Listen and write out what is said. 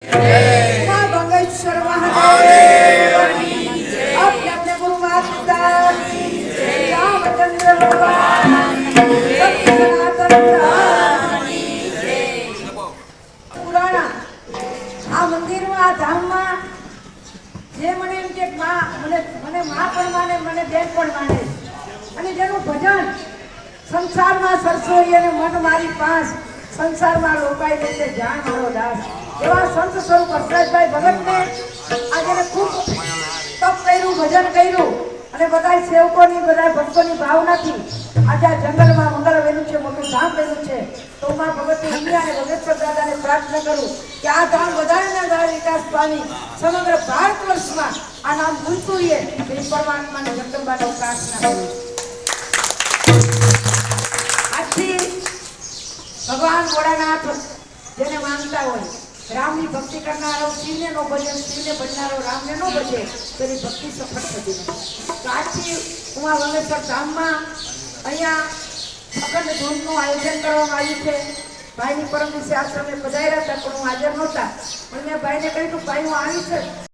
माँ बंगेश्वर महादेव अपने अपने गुरु माता रामचंद्र भगवान सत्य सनातन पुराना आ मंदिर में आ धाम में जे मने एम के माँ मने माँ पण माने मने बेन पण माने અને જેનું ભજન સંસારમાં સરસોઈ અને મન મારી પાસ સંસારમાં લોકાઈ રીતે જાણ મારો દાસ એવા સંત સ્વરૂપ હર્ષરાજભાઈ ભગતને આજે ખૂબ તપ કર્યું ભજન કર્યું અને બધાય સેવકોની બધાય ભક્તોની ભાવનાથી આજે આ જંગલમાં મંગળ વેલું છે મોટું ધામ વેલું છે તો માં ભગવતી ઇન્ડિયા અને ભગતપુર દાદાને પ્રાર્થના કરું કે આ ધામ વધારેના વધારે વિકાસ પામી સમગ્ર ભારત વર્ષમાં આ નામ ભૂલતું રહીએ એ પરમાત્માને જગદંબાને પ્રાર્થના કરું भगवान भोलानाथ जेने मानता हो राम की भक्ति करनारो शिव ने नो भजन शिव ने भजनारो राम ने नो भजे तेरी भक्ति सफल थती तो आजથી उमा वंगेश्वर धाम में अहींया अखंड धूनનું આયોજન કરવામાં આવ્યું છે ભાઈની પરમ દિવસે આશ્રમે પધાર્યા હતા પણ હું હાજર નહોતા પણ મેં ભાઈને કહ્યું કે ભાઈ હું આવી છે